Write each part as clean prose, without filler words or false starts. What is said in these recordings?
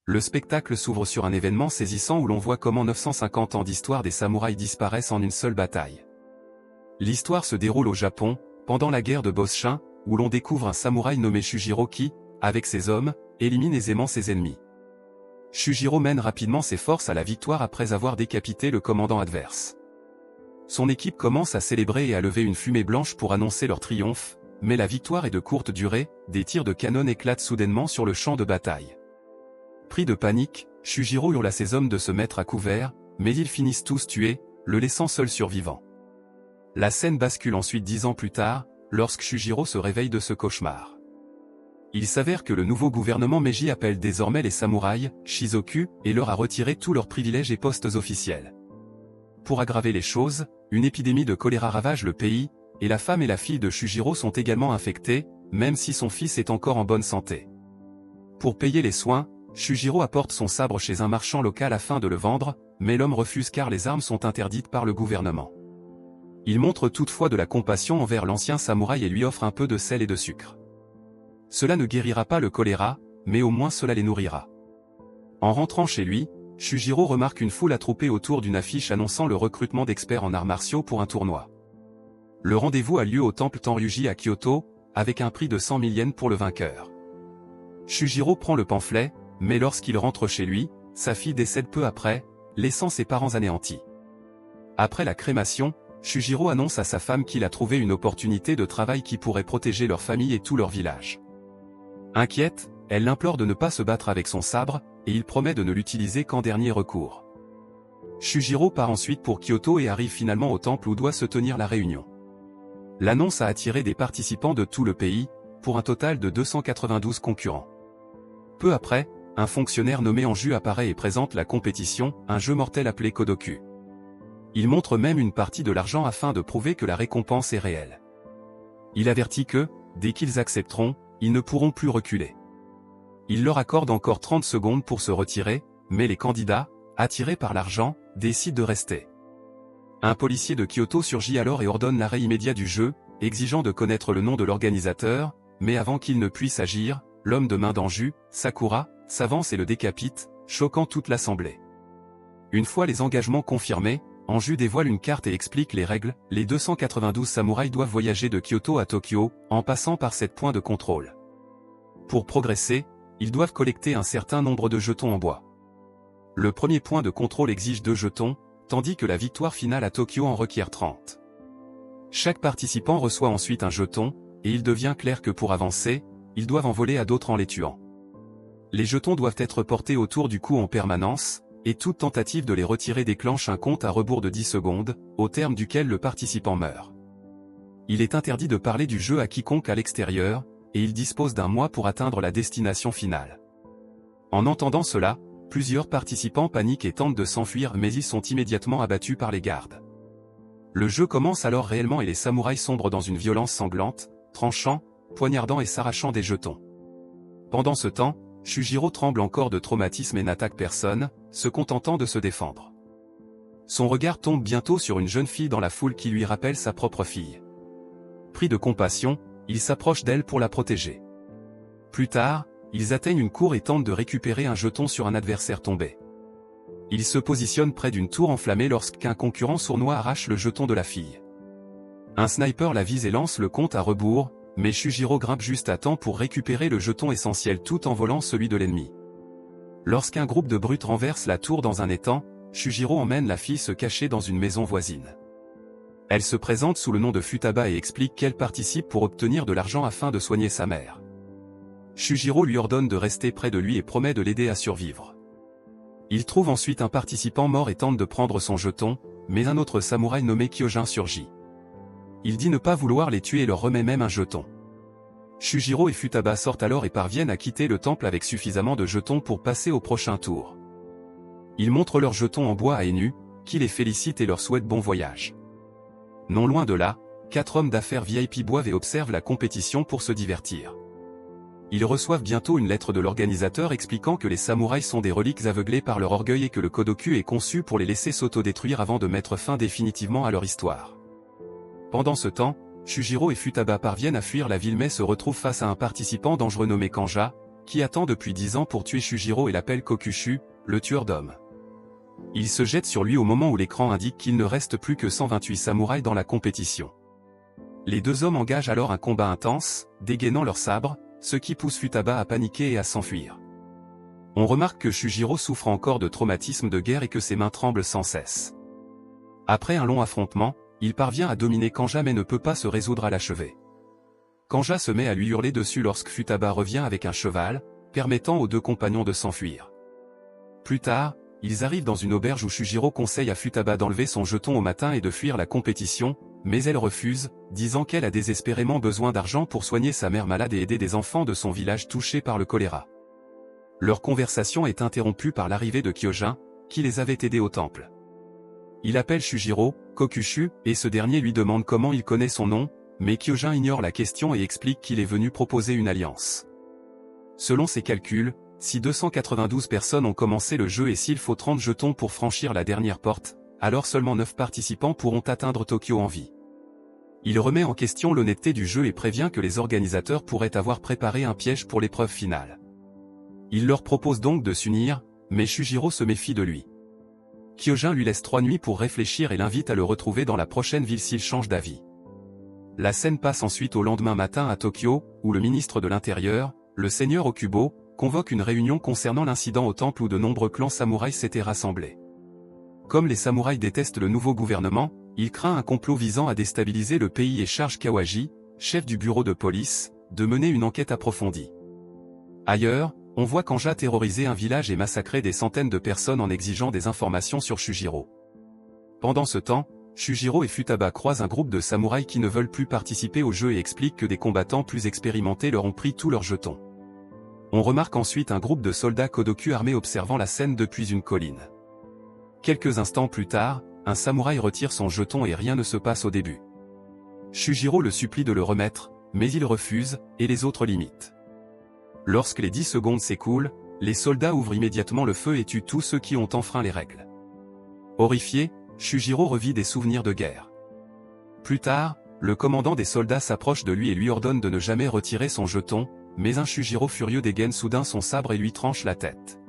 Le spectacle s'ouvre sur un événement saisissant où l'on voit comment 950 ans d'histoire des samouraïs disparaissent en une seule bataille. L'histoire se déroule au Japon, pendant la guerre de Boshin, où l'on découvre un samouraï nommé Shujiro qui, avec ses hommes, élimine aisément ses ennemis. Shujiro mène rapidement ses forces à la victoire après avoir décapité le commandant adverse. Son équipe commence à célébrer et à lever une fumée blanche pour annoncer leur triomphe, mais la victoire est de courte durée, des tirs de canon éclatent soudainement sur le champ de bataille. Pris de panique, Shujiro hurle à ses hommes de se mettre à couvert, mais ils finissent tous tués, le laissant seul survivant. La scène bascule ensuite 10 ans plus tard, lorsque Shujiro se réveille de ce cauchemar. Il s'avère que le nouveau gouvernement Meiji appelle désormais les samouraïs, Shizoku, et leur a retiré tous leurs privilèges et postes officiels. Pour aggraver les choses, une épidémie de choléra ravage le pays, et la femme et la fille de Shujiro sont également infectées, même si son fils est encore en bonne santé. Pour payer les soins, Shujiro apporte son sabre chez un marchand local afin de le vendre, mais l'homme refuse car les armes sont interdites par le gouvernement. Il montre toutefois de la compassion envers l'ancien samouraï et lui offre un peu de sel et de sucre. Cela ne guérira pas le choléra, mais au moins cela les nourrira. En rentrant chez lui, Shujiro remarque une foule attroupée autour d'une affiche annonçant le recrutement d'experts en arts martiaux pour un tournoi. Le rendez-vous a lieu au temple Tenryuji à Kyoto, avec un prix de 100 000 yens pour le vainqueur. Shujiro prend le pamphlet, mais lorsqu'il rentre chez lui, sa fille décède peu après, laissant ses parents anéantis. Après la crémation, Shujiro annonce à sa femme qu'il a trouvé une opportunité de travail qui pourrait protéger leur famille et tout leur village. Inquiète, elle l'implore de ne pas se battre avec son sabre, et il promet de ne l'utiliser qu'en dernier recours. Shujiro part ensuite pour Kyoto et arrive finalement au temple où doit se tenir la réunion. L'annonce a attiré des participants de tout le pays, pour un total de 292 concurrents. Peu après, un fonctionnaire nommé Anju apparaît et présente la compétition, un jeu mortel appelé Kodoku. Il montre même une partie de l'argent afin de prouver que la récompense est réelle. Il avertit que, dès qu'ils accepteront, ils ne pourront plus reculer. Il leur accorde encore 30 secondes pour se retirer, mais les candidats, attirés par l'argent, décident de rester. Un policier de Kyoto surgit alors et ordonne l'arrêt immédiat du jeu, exigeant de connaître le nom de l'organisateur, mais avant qu'il ne puisse agir, l'homme de main d'Anju, Sakura, s'avance et le décapite, choquant toute l'assemblée. Une fois les engagements confirmés, Anju dévoile une carte et explique les règles. Les 292 samouraïs doivent voyager de Kyoto à Tokyo, en passant par 7 points de contrôle. Pour progresser, ils doivent collecter un certain nombre de jetons en bois. Le premier point de contrôle exige 2 jetons, tandis que la victoire finale à Tokyo en requiert 30. Chaque participant reçoit ensuite un jeton, et il devient clair que pour avancer, ils doivent en voler à d'autres en les tuant. Les jetons doivent être portés autour du cou en permanence, et toute tentative de les retirer déclenche un compte à rebours de 10 secondes, au terme duquel le participant meurt. Il est interdit de parler du jeu à quiconque à l'extérieur, et il dispose d'un mois pour atteindre la destination finale. En entendant cela, plusieurs participants paniquent et tentent de s'enfuir mais ils sont immédiatement abattus par les gardes. Le jeu commence alors réellement et les samouraïs sombrent dans une violence sanglante, tranchant, poignardant et s'arrachant des jetons. Pendant ce temps, Shujiro tremble encore de traumatisme et n'attaque personne, se contentant de se défendre. Son regard tombe bientôt sur une jeune fille dans la foule qui lui rappelle sa propre fille. Pris de compassion, il s'approche d'elle pour la protéger. Plus tard, ils atteignent une cour et tentent de récupérer un jeton sur un adversaire tombé. Ils se positionnent près d'une tour enflammée lorsqu'un concurrent sournois arrache le jeton de la fille. Un sniper la vise et lance le compte à rebours, mais Shujiro grimpe juste à temps pour récupérer le jeton essentiel tout en volant celui de l'ennemi. Lorsqu'un groupe de brutes renverse la tour dans un étang, Shujiro emmène la fille se cacher dans une maison voisine. Elle se présente sous le nom de Futaba et explique qu'elle participe pour obtenir de l'argent afin de soigner sa mère. Shujiro lui ordonne de rester près de lui et promet de l'aider à survivre. Il trouve ensuite un participant mort et tente de prendre son jeton, mais un autre samouraï nommé Kyojin surgit. Il dit ne pas vouloir les tuer et leur remet même un jeton. Shujiro et Futaba sortent alors et parviennent à quitter le temple avec suffisamment de jetons pour passer au prochain tour. Ils montrent leurs jetons en bois à Enu, qui les félicite et leur souhaite bon voyage. Non loin de là, 4 hommes d'affaires VIP boivent et observent la compétition pour se divertir. Ils reçoivent bientôt une lettre de l'organisateur expliquant que les samouraïs sont des reliques aveuglés par leur orgueil et que le Kodoku est conçu pour les laisser s'autodétruire avant de mettre fin définitivement à leur histoire. Pendant ce temps, Shujiro et Futaba parviennent à fuir la ville mais se retrouvent face à un participant dangereux nommé Kanja, qui attend depuis 10 ans pour tuer Shujiro et l'appelle Kokushu, le tueur d'hommes. Il se jette sur lui au moment où l'écran indique qu'il ne reste plus que 128 samouraïs dans la compétition. Les deux hommes engagent alors un combat intense, dégainant leurs sabres, ce qui pousse Futaba à paniquer et à s'enfuir. On remarque que Shujiro souffre encore de traumatisme de guerre et que ses mains tremblent sans cesse. Après un long affrontement, il parvient à dominer Kanja mais ne peut pas se résoudre à l'achever. Kanja se met à lui hurler dessus lorsque Futaba revient avec un cheval, permettant aux deux compagnons de s'enfuir. Plus tard, ils arrivent dans une auberge où Shujiro conseille à Futaba d'enlever son jeton au matin et de fuir la compétition, mais elle refuse, disant qu'elle a désespérément besoin d'argent pour soigner sa mère malade et aider des enfants de son village touchés par le choléra. Leur conversation est interrompue par l'arrivée de Kyojin, qui les avait aidés au temple. Il appelle Shujiro, Kokushu, et ce dernier lui demande comment il connaît son nom, mais Kyojin ignore la question et explique qu'il est venu proposer une alliance. Selon ses calculs, si 292 personnes ont commencé le jeu et s'il faut 30 jetons pour franchir la dernière porte, alors seulement 9 participants pourront atteindre Tokyo en vie. Il remet en question l'honnêteté du jeu et prévient que les organisateurs pourraient avoir préparé un piège pour l'épreuve finale. Il leur propose donc de s'unir, mais Shujiro se méfie de lui. Kyojin lui laisse 3 nuits pour réfléchir et l'invite à le retrouver dans la prochaine ville s'il change d'avis. La scène passe ensuite au lendemain matin à Tokyo, où le ministre de l'Intérieur, le seigneur Okubo, convoque une réunion concernant l'incident au temple où de nombreux clans samouraïs s'étaient rassemblés. Comme les samouraïs détestent le nouveau gouvernement, il craint un complot visant à déstabiliser le pays et charge Kawaji, chef du bureau de police, de mener une enquête approfondie. Ailleurs, on voit Kanja terroriser un village et massacrer des centaines de personnes en exigeant des informations sur Shujiro. Pendant ce temps, Shujiro et Futaba croisent un groupe de samouraïs qui ne veulent plus participer au jeu et expliquent que des combattants plus expérimentés leur ont pris tous leurs jetons. On remarque ensuite un groupe de soldats Kodoku armés observant la scène depuis une colline. Quelques instants plus tard, un samouraï retire son jeton et rien ne se passe au début. Shujiro le supplie de le remettre, mais il refuse, et les autres l'imitent. Lorsque les 10 secondes s'écoulent, les soldats ouvrent immédiatement le feu et tuent tous ceux qui ont enfreint les règles. Horrifié, Shujiro revit des souvenirs de guerre. Plus tard, le commandant des soldats s'approche de lui et lui ordonne de ne jamais retirer son jeton, mais un Shujiro furieux dégaine soudain son sabre et lui tranche la tête.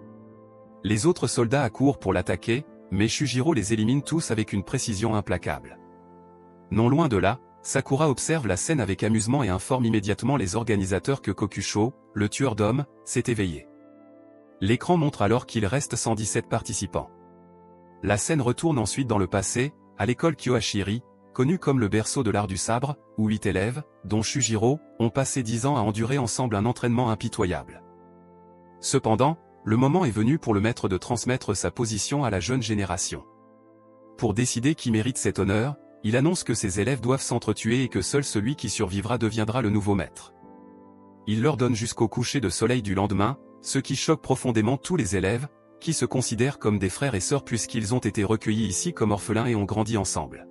Les autres soldats accourent pour l'attaquer, mais Shujiro les élimine tous avec une précision implacable. Non loin de là, Sakura observe la scène avec amusement et informe immédiatement les organisateurs que Kokusho, le tueur d'hommes, s'est éveillé. L'écran montre alors qu'il reste 117 participants. La scène retourne ensuite dans le passé, à l'école Kyohashiri, connue comme le berceau de l'art du sabre, où 8 élèves, dont Shujiro, ont passé 10 ans à endurer ensemble un entraînement impitoyable. Cependant, le moment est venu pour le maître de transmettre sa position à la jeune génération. Pour décider qui mérite cet honneur, il annonce que ses élèves doivent s'entretuer et que seul celui qui survivra deviendra le nouveau maître. Il leur donne jusqu'au coucher de soleil du lendemain, ce qui choque profondément tous les élèves, qui se considèrent comme des frères et sœurs puisqu'ils ont été recueillis ici comme orphelins et ont grandi ensemble.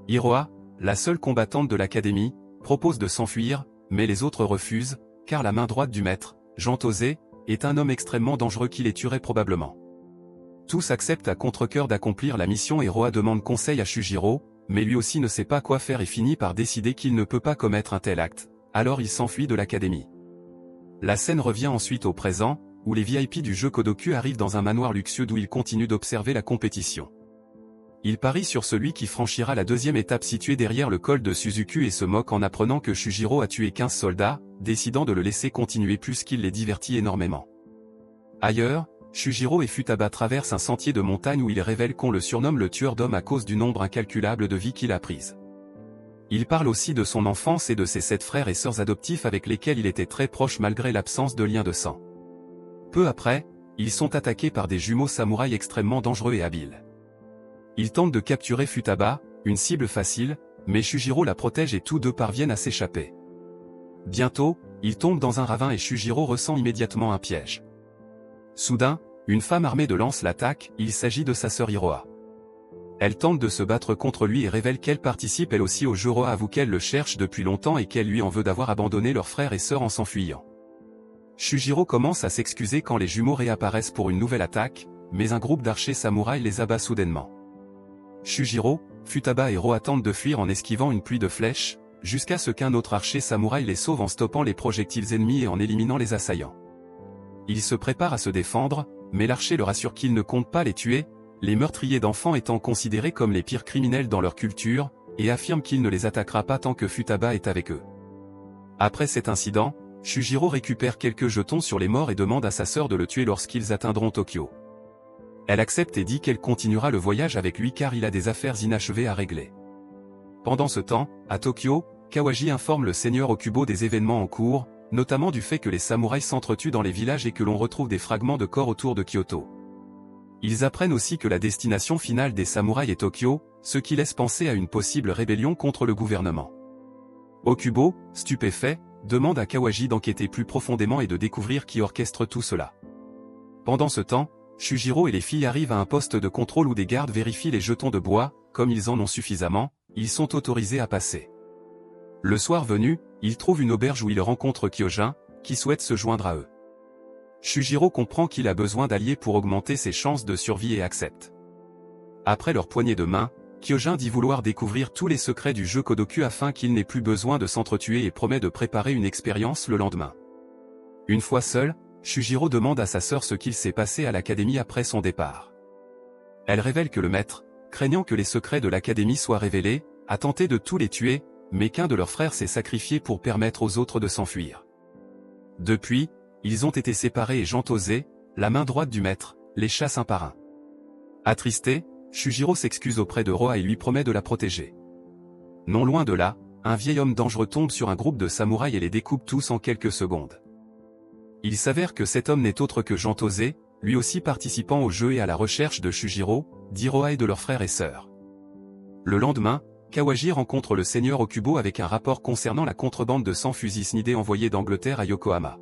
Hiroa, la seule combattante de l'académie, propose de s'enfuir, mais les autres refusent, car la main droite du maître, Jean Tosé, est un homme extrêmement dangereux qui les tuerait probablement. Tous acceptent à contre-cœur d'accomplir la mission et Hiroa demande conseil à Shujiro, mais lui aussi ne sait pas quoi faire et finit par décider qu'il ne peut pas commettre un tel acte, alors il s'enfuit de l'académie. La scène revient ensuite au présent, où les VIP du jeu Kodoku arrivent dans un manoir luxueux d'où ils continuent d'observer la compétition. Ils parient sur celui qui franchira la deuxième étape située derrière le col de Suzuku et se moquent en apprenant que Shujiro a tué 15 soldats, décidant de le laisser continuer puisqu'il les divertit énormément. Ailleurs, Shujiro et Futaba traversent un sentier de montagne où ils révèlent qu'on le surnomme le tueur d'hommes à cause du nombre incalculable de vies qu'il a prises. Il parle aussi de son enfance et de ses 7 frères et sœurs adoptifs avec lesquels il était très proche malgré l'absence de lien de sang. Peu après, ils sont attaqués par des jumeaux samouraïs extrêmement dangereux et habiles. Ils tentent de capturer Futaba, une cible facile, mais Shujiro la protège et tous deux parviennent à s'échapper. Bientôt, ils tombent dans un ravin et Shujiro ressent immédiatement un piège. Soudain, une femme armée de lances l'attaque, il s'agit de sa sœur Hiroa. Elle tente de se battre contre lui et révèle qu'elle participe elle aussi au jeu. Hiroa avoue qu'elle le cherche depuis longtemps et qu'elle lui en veut d'avoir abandonné leurs frères et sœurs en s'enfuyant. Shujiro commence à s'excuser quand les jumeaux réapparaissent pour une nouvelle attaque, mais un groupe d'archers samouraïs les abat soudainement. Shujiro, Futaba et Hiroa tentent de fuir en esquivant une pluie de flèches, jusqu'à ce qu'un autre archer samouraï les sauve en stoppant les projectiles ennemis et en éliminant les assaillants. il se prépare à se défendre, mais l'archer le rassure qu'il ne compte pas les tuer, les meurtriers d'enfants étant considérés comme les pires criminels dans leur culture, et affirme qu'il ne les attaquera pas tant que Futaba est avec eux. Après cet incident, Shujiro récupère quelques jetons sur les morts et demande à sa sœur de le tuer lorsqu'ils atteindront Tokyo. Elle accepte et dit qu'elle continuera le voyage avec lui car il a des affaires inachevées à régler. Pendant ce temps, à Tokyo, Kawaji informe le seigneur Okubo des événements en cours, notamment du fait que les samouraïs s'entretuent dans les villages et que l'on retrouve des fragments de corps autour de Kyoto. Ils apprennent aussi que la destination finale des samouraïs est Tokyo, ce qui laisse penser à une possible rébellion contre le gouvernement. Okubo, stupéfait, demande à Kawaji d'enquêter plus profondément et de découvrir qui orchestre tout cela. Pendant ce temps, Shujiro et les filles arrivent à un poste de contrôle où des gardes vérifient les jetons de bois, comme ils en ont suffisamment, ils sont autorisés à passer. Le soir venu, ils trouvent une auberge où ils rencontrent Kyojin, qui souhaite se joindre à eux. Shujiro comprend qu'il a besoin d'alliés pour augmenter ses chances de survie et accepte. Après leur poignée de main, Kyojin dit vouloir découvrir tous les secrets du jeu Kodoku afin qu'il n'ait plus besoin de s'entretuer et promet de préparer une expérience le lendemain. Une fois seul, Shujiro demande à sa sœur ce qu'il s'est passé à l'académie après son départ. Elle révèle que le maître, craignant que les secrets de l'académie soient révélés, a tenté de tous les tuer, mais qu'un de leurs frères s'est sacrifié pour permettre aux autres de s'enfuir. Depuis, ils ont été séparés et Jantosé, la main droite du maître, les chasse un par un. Attristé, Shujiro s'excuse auprès de Roa et lui promet de la protéger. Non loin de là, un vieil homme dangereux tombe sur un groupe de samouraïs et les découpe tous en quelques secondes. Il s'avère que cet homme n'est autre que Jantosé, lui aussi participant au jeu et à la recherche de Shujiro, d'Iroha et de leurs frères et sœurs. Le lendemain, Kawaji rencontre le seigneur Okubo avec un rapport concernant la contrebande de 100 fusils Snidé envoyés d'Angleterre à Yokohama.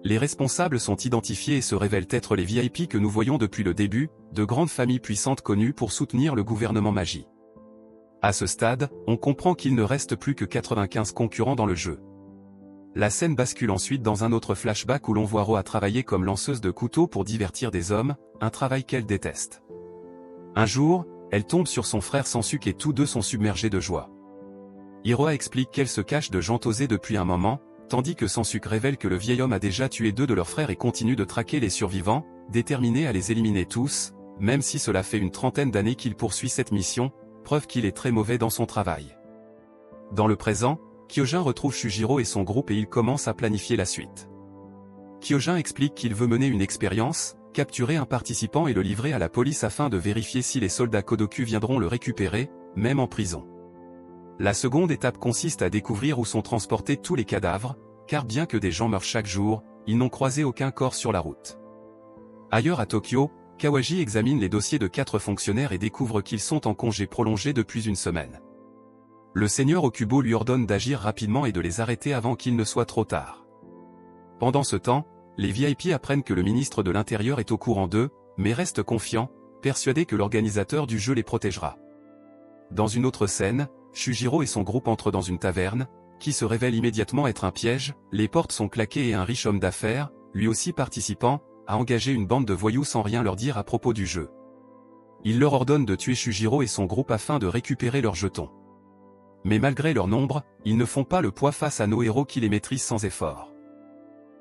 Les responsables sont identifiés et se révèlent être les VIP que nous voyons depuis le début, de grandes familles puissantes connues pour soutenir le gouvernement Magi. À ce stade, on comprend qu'il ne reste plus que 95 concurrents dans le jeu. La scène bascule ensuite dans un autre flashback où l'on voit Roa travailler comme lanceuse de couteaux pour divertir des hommes, un travail qu'elle déteste. Un jour, elle tombe sur son frère Sansuke et tous deux sont submergés de joie. Iroha explique qu'elle se cache de Jantosé depuis un moment, tandis que Sansuke révèle que le vieil homme a déjà tué 2 de leurs frères et continue de traquer les survivants, déterminé à les éliminer tous, même si cela fait une trentaine d'années qu'il poursuit cette mission, preuve qu'il est très mauvais dans son travail. Dans le présent, Kyojin retrouve Shujiro et son groupe et il commence à planifier la suite. Kyojin explique qu'il veut mener une expérience, capturer un participant et le livrer à la police afin de vérifier si les soldats Kodoku viendront le récupérer, même en prison. La seconde étape consiste à découvrir où sont transportés tous les cadavres, car bien que des gens meurent chaque jour, ils n'ont croisé aucun corps sur la route. Ailleurs à Tokyo, Kawaji examine les dossiers de 4 fonctionnaires et découvre qu'ils sont en congé prolongé depuis une semaine. Le seigneur Okubo lui ordonne d'agir rapidement et de les arrêter avant qu'il ne soit trop tard. Pendant ce temps, les VIP apprennent que le ministre de l'Intérieur est au courant d'eux, mais restent confiants, persuadés que l'organisateur du jeu les protégera. Dans une autre scène, Shujiro et son groupe entrent dans une taverne, qui se révèle immédiatement être un piège, les portes sont claquées et un riche homme d'affaires, lui aussi participant, a engagé une bande de voyous sans rien leur dire à propos du jeu. Il leur ordonne de tuer Shujiro et son groupe afin de récupérer leurs jetons. Mais malgré leur nombre, ils ne font pas le poids face à nos héros qui les maîtrisent sans effort.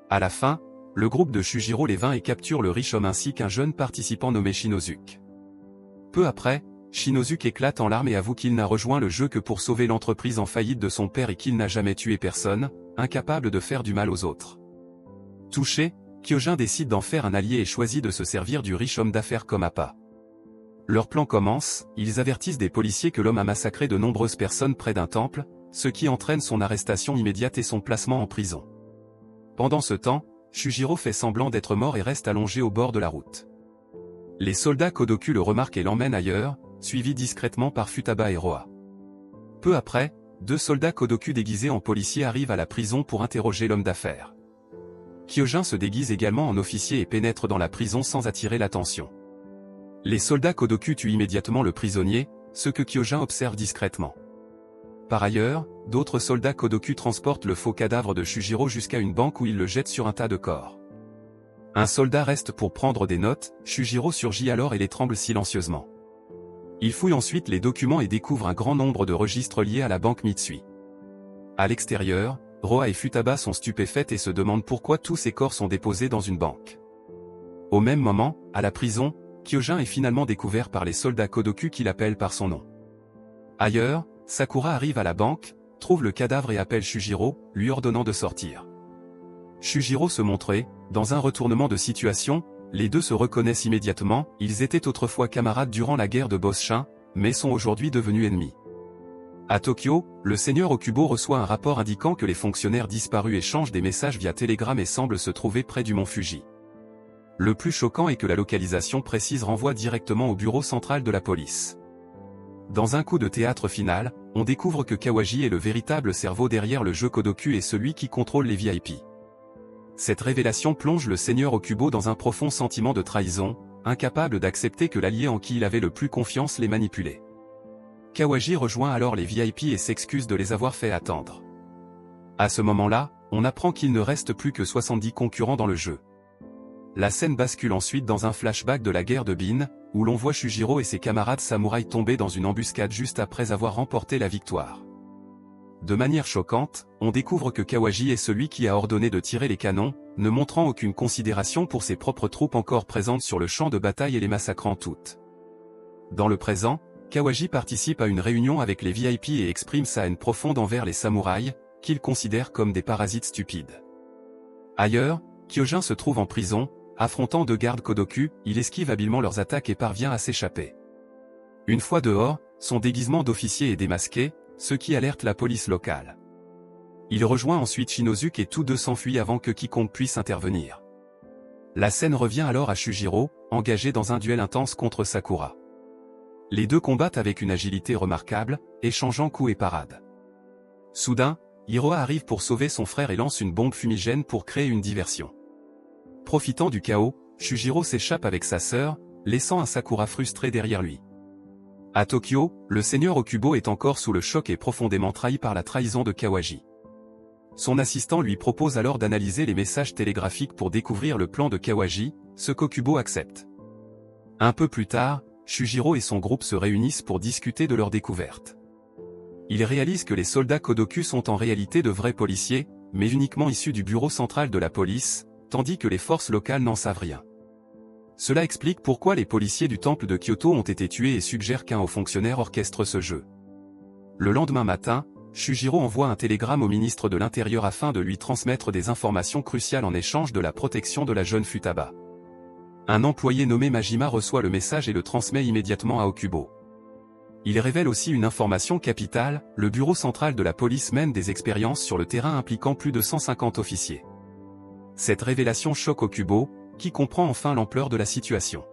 À la fin, le groupe de Shujiro les vainc et capture le riche homme ainsi qu'un jeune participant nommé Shinozuke. Peu après, Shinozuke éclate en larmes et avoue qu'il n'a rejoint le jeu que pour sauver l'entreprise en faillite de son père et qu'il n'a jamais tué personne, incapable de faire du mal aux autres. Touché, Kyojin décide d'en faire un allié et choisit de se servir du riche homme d'affaires comme appât. Leur plan commence, ils avertissent des policiers que l'homme a massacré de nombreuses personnes près d'un temple, ce qui entraîne son arrestation immédiate et son placement en prison. Pendant ce temps, Shujiro fait semblant d'être mort et reste allongé au bord de la route. Les soldats Kodoku le remarquent et l'emmènent ailleurs, suivis discrètement par Futaba et Roa. Peu après, 2 soldats Kodoku déguisés en policiers arrivent à la prison pour interroger l'homme d'affaires. Kyojin se déguise également en officier et pénètre dans la prison sans attirer l'attention. Les soldats Kodoku tuent immédiatement le prisonnier, ce que Kyojin observe discrètement. Par ailleurs, d'autres soldats Kodoku transportent le faux cadavre de Shujiro jusqu'à une banque où ils le jettent sur un tas de corps. Un soldat reste pour prendre des notes, Shujiro surgit alors et l'étrangle silencieusement. Il fouille ensuite les documents et découvre un grand nombre de registres liés à la banque Mitsui. À l'extérieur, Roa et Futaba sont stupéfaites et se demandent pourquoi tous ces corps sont déposés dans une banque. Au même moment, à la prison, Kyojin est finalement découvert par les soldats Kodoku qui l'appellent par son nom. Ailleurs, Sakura arrive à la banque, trouve le cadavre et appelle Shujiro, lui ordonnant de sortir. Shujiro se montrait, dans un retournement de situation, les deux se reconnaissent immédiatement, ils étaient autrefois camarades durant la guerre de Bosshin, mais sont aujourd'hui devenus ennemis. À Tokyo, le seigneur Okubo reçoit un rapport indiquant que les fonctionnaires disparus échangent des messages via télégramme et semblent se trouver près du mont Fuji. Le plus choquant est que la localisation précise renvoie directement au bureau central de la police. Dans un coup de théâtre final, on découvre que Kawaji est le véritable cerveau derrière le jeu Kodoku et celui qui contrôle les VIP. Cette révélation plonge le seigneur Okubo dans un profond sentiment de trahison, incapable d'accepter que l'allié en qui il avait le plus confiance les manipulait. Kawaji rejoint alors les VIP et s'excuse de les avoir fait attendre. À ce moment-là, on apprend qu'il ne reste plus que 70 concurrents dans le jeu. La scène bascule ensuite dans un flashback de la guerre de Bin, où l'on voit Shujiro et ses camarades samouraïs tomber dans une embuscade juste après avoir remporté la victoire. De manière choquante, on découvre que Kawaji est celui qui a ordonné de tirer les canons, ne montrant aucune considération pour ses propres troupes encore présentes sur le champ de bataille et les massacrant toutes. Dans le présent, Kawaji participe à une réunion avec les VIP et exprime sa haine profonde envers les samouraïs, qu'il considère comme des parasites stupides. Ailleurs, Kyojin se trouve en prison, affrontant deux gardes Kodoku, il esquive habilement leurs attaques et parvient à s'échapper. Une fois dehors, son déguisement d'officier est démasqué, ce qui alerte la police locale. Il rejoint ensuite Shinozuke et tous deux s'enfuient avant que quiconque puisse intervenir. La scène revient alors à Shujiro, engagé dans un duel intense contre Sakura. Les deux combattent avec une agilité remarquable, échangeant coups et parades. Soudain, Hiroa arrive pour sauver son frère et lance une bombe fumigène pour créer une diversion. Profitant du chaos, Shujiro s'échappe avec sa sœur, laissant un Sakura frustré derrière lui. À Tokyo, le seigneur Okubo est encore sous le choc et profondément trahi par la trahison de Kawaji. Son assistant lui propose alors d'analyser les messages télégraphiques pour découvrir le plan de Kawaji, ce qu'Okubo accepte. Un peu plus tard, Shujiro et son groupe se réunissent pour discuter de leur découverte. Ils réalisent que les soldats Kodoku sont en réalité de vrais policiers, mais uniquement issus du bureau central de la police, tandis que les forces locales n'en savent rien. Cela explique pourquoi les policiers du temple de Kyoto ont été tués et suggère qu'un haut fonctionnaire orchestre ce jeu. Le lendemain matin, Shujiro envoie un télégramme au ministre de l'Intérieur afin de lui transmettre des informations cruciales en échange de la protection de la jeune Futaba. Un employé nommé Majima reçoit le message et le transmet immédiatement à Okubo. Il révèle aussi une information capitale, le bureau central de la police mène des expériences sur le terrain impliquant plus de 150 officiers. Cette révélation choque Okubo, qui comprend enfin l'ampleur de la situation.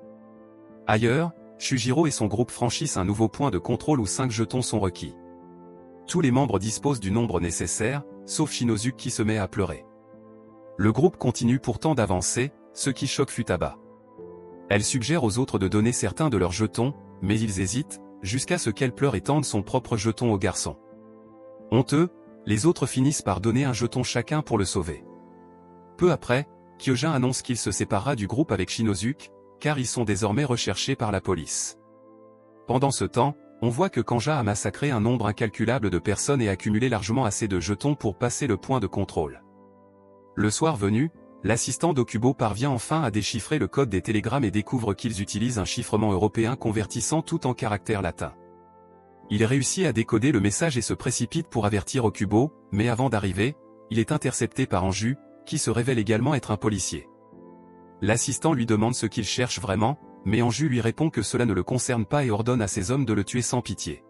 Ailleurs, Shujiro et son groupe franchissent un nouveau point de contrôle où 5 jetons sont requis. Tous les membres disposent du nombre nécessaire, sauf Shinozuke qui se met à pleurer. Le groupe continue pourtant d'avancer, ce qui choque Futaba. Elle suggère aux autres de donner certains de leurs jetons, mais ils hésitent, jusqu'à ce qu'elle pleure et tende son propre jeton au garçon. Honteux, les autres finissent par donner un jeton chacun pour le sauver. Peu après, Kyojin annonce qu'il se séparera du groupe avec Shinozuke, car ils sont désormais recherchés par la police. Pendant ce temps, on voit que Kanja a massacré un nombre incalculable de personnes et accumulé largement assez de jetons pour passer le point de contrôle. Le soir venu, l'assistant d'Okubo parvient enfin à déchiffrer le code des télégrammes et découvre qu'ils utilisent un chiffrement européen convertissant tout en caractères latins. Il réussit à décoder le message et se précipite pour avertir Okubo, mais avant d'arriver, il est intercepté par Anju, qui se révèle également être un policier. L'assistant lui demande ce qu'il cherche vraiment, mais Anju lui répond que cela ne le concerne pas et ordonne à ses hommes de le tuer sans pitié.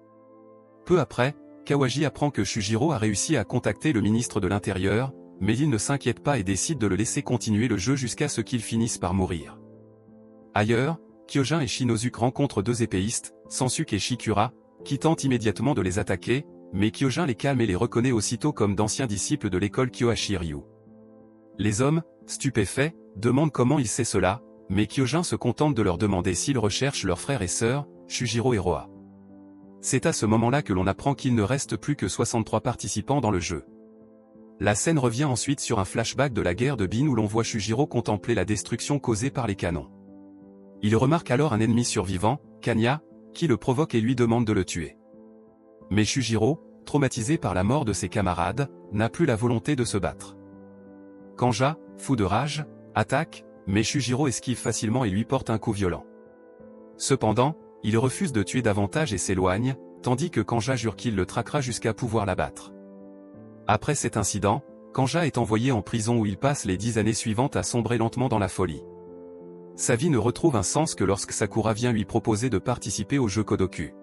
Peu après, Kawaji apprend que Shujiro a réussi à contacter le ministre de l'Intérieur, mais il ne s'inquiète pas et décide de le laisser continuer le jeu jusqu'à ce qu'il finisse par mourir. Ailleurs, Kyojin et Shinozuke rencontrent 2 épéistes, Sansuke et Shikura, qui tentent immédiatement de les attaquer, mais Kyojin les calme et les reconnaît aussitôt comme d'anciens disciples de l'école Kyohachi-ryu. Les hommes, stupéfaits, demandent comment il sait cela, mais Kyojin se contente de leur demander s'ils recherchent leurs frères et sœurs, Shujiro et Roa. C'est à ce moment-là que l'on apprend qu'il ne reste plus que 63 participants dans le jeu. La scène revient ensuite sur un flashback de la guerre de Bin où l'on voit Shujiro contempler la destruction causée par les canons. Il remarque alors un ennemi survivant, Kanya, qui le provoque et lui demande de le tuer. Mais Shujiro, traumatisé par la mort de ses camarades, n'a plus la volonté de se battre. Kanja, fou de rage, attaque, mais Shujiro esquive facilement et lui porte un coup violent. Cependant, il refuse de tuer davantage et s'éloigne, tandis que Kanja jure qu'il le traquera jusqu'à pouvoir l'abattre. Après cet incident, Kanja est envoyé en prison où il passe les 10 années suivantes à sombrer lentement dans la folie. Sa vie ne retrouve un sens que lorsque Sakura vient lui proposer de participer au jeu Kodoku.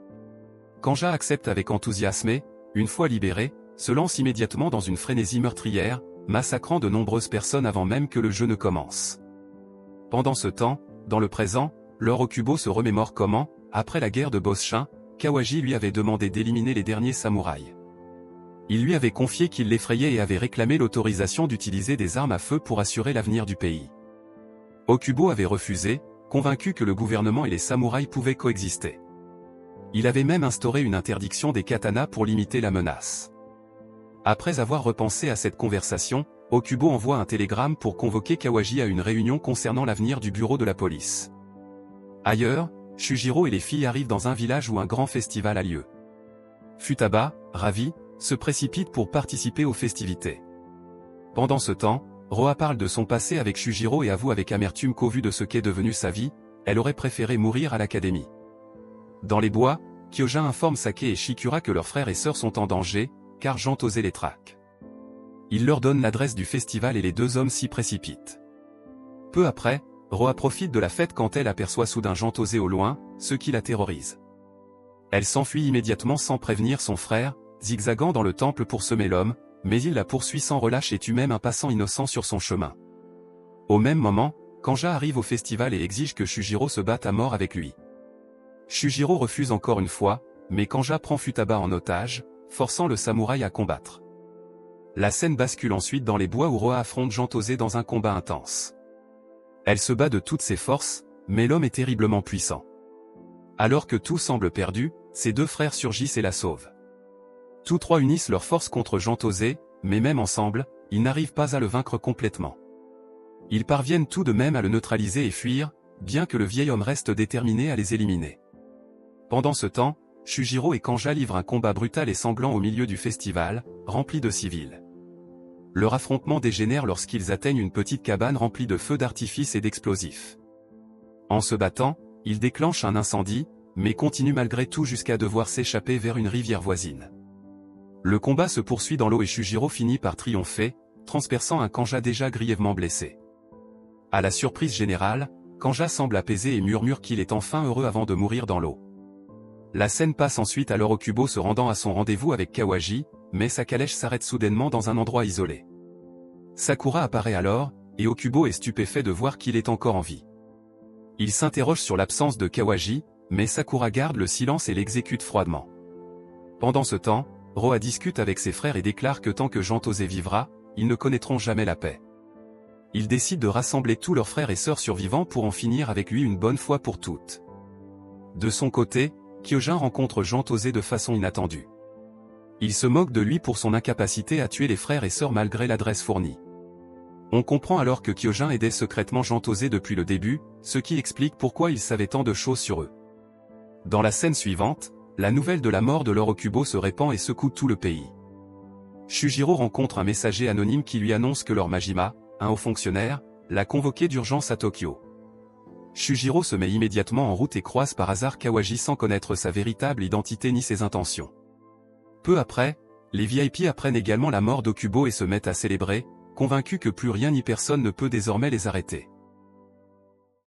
Kanja accepte avec enthousiasme et, une fois libéré, se lance immédiatement dans une frénésie meurtrière, massacrant de nombreuses personnes avant même que le jeu ne commence. Pendant ce temps, dans le présent, Lord Okubo se remémore comment, après la guerre de Bosshin, Kawaji lui avait demandé d'éliminer les derniers samouraïs. Il lui avait confié qu'il l'effrayait et avait réclamé l'autorisation d'utiliser des armes à feu pour assurer l'avenir du pays. Okubo avait refusé, convaincu que le gouvernement et les samouraïs pouvaient coexister. Il avait même instauré une interdiction des katanas pour limiter la menace. Après avoir repensé à cette conversation, Okubo envoie un télégramme pour convoquer Kawaji à une réunion concernant l'avenir du bureau de la police. Ailleurs, Shujiro et les filles arrivent dans un village où un grand festival a lieu. Futaba, ravi, se précipite pour participer aux festivités. Pendant ce temps, Roa parle de son passé avec Shujiro et avoue avec amertume qu'au vu de ce qu'est devenue sa vie, elle aurait préféré mourir à l'académie. Dans les bois, Kyojin informe Sake et Shikura que leurs frères et sœurs sont en danger, car Jantose les traque. Il leur donne l'adresse du festival et les deux hommes s'y précipitent. Peu après, Roa profite de la fête quand elle aperçoit soudain Jantose au loin, ce qui la terrorise. Elle s'enfuit immédiatement sans prévenir son frère, zigzagant dans le temple pour semer l'homme, mais il la poursuit sans relâche et tue même un passant innocent sur son chemin. Au même moment, Kanja arrive au festival et exige que Shujiro se batte à mort avec lui. Shujiro refuse encore une fois, mais Kanja prend Futaba en otage, forçant le samouraï à combattre. La scène bascule ensuite dans les bois où Roa affronte Jantose dans un combat intense. Elle se bat de toutes ses forces, mais l'homme est terriblement puissant. Alors que tout semble perdu, ses deux frères surgissent et la sauvent. Tous trois unissent leurs forces contre Jantose, mais même ensemble, ils n'arrivent pas à le vaincre complètement. Ils parviennent tout de même à le neutraliser et fuir, bien que le vieil homme reste déterminé à les éliminer. Pendant ce temps, Shujiro et Kanja livrent un combat brutal et sanglant au milieu du festival, rempli de civils. Leur affrontement dégénère lorsqu'ils atteignent une petite cabane remplie de feux d'artifice et d'explosifs. En se battant, ils déclenchent un incendie, mais continuent malgré tout jusqu'à devoir s'échapper vers une rivière voisine. Le combat se poursuit dans l'eau et Shujiro finit par triompher, transperçant un Kanja déjà grièvement blessé. À la surprise générale, Kanja semble apaisé et murmure qu'il est enfin heureux avant de mourir dans l'eau. La scène passe ensuite à Lord Okubo se rendant à son rendez-vous avec Kawaji, mais sa calèche s'arrête soudainement dans un endroit isolé. Sakura apparaît alors, et Okubo est stupéfait de voir qu'il est encore en vie. Il s'interroge sur l'absence de Kawaji, mais Sakura garde le silence et l'exécute froidement. Pendant ce temps, Roa discute avec ses frères et déclare que tant que Jantose vivra, ils ne connaîtront jamais la paix. Ils décident de rassembler tous leurs frères et sœurs survivants pour en finir avec lui une bonne fois pour toutes. De son côté, Kyojin rencontre Jantose de façon inattendue. Il se moque de lui pour son incapacité à tuer les frères et sœurs malgré l'adresse fournie. On comprend alors que Kyojin aidait secrètement Jantose depuis le début, ce qui explique pourquoi il savait tant de choses sur eux. Dans la scène suivante, la nouvelle de la mort de Lord Okubo se répand et secoue tout le pays. Shujiro rencontre un messager anonyme qui lui annonce que Lord Majima, un haut fonctionnaire, l'a convoqué d'urgence à Tokyo. Shujiro se met immédiatement en route et croise par hasard Kawaji sans connaître sa véritable identité ni ses intentions. Peu après, les VIP apprennent également la mort d'Okubo et se mettent à célébrer, convaincus que plus rien ni personne ne peut désormais les arrêter.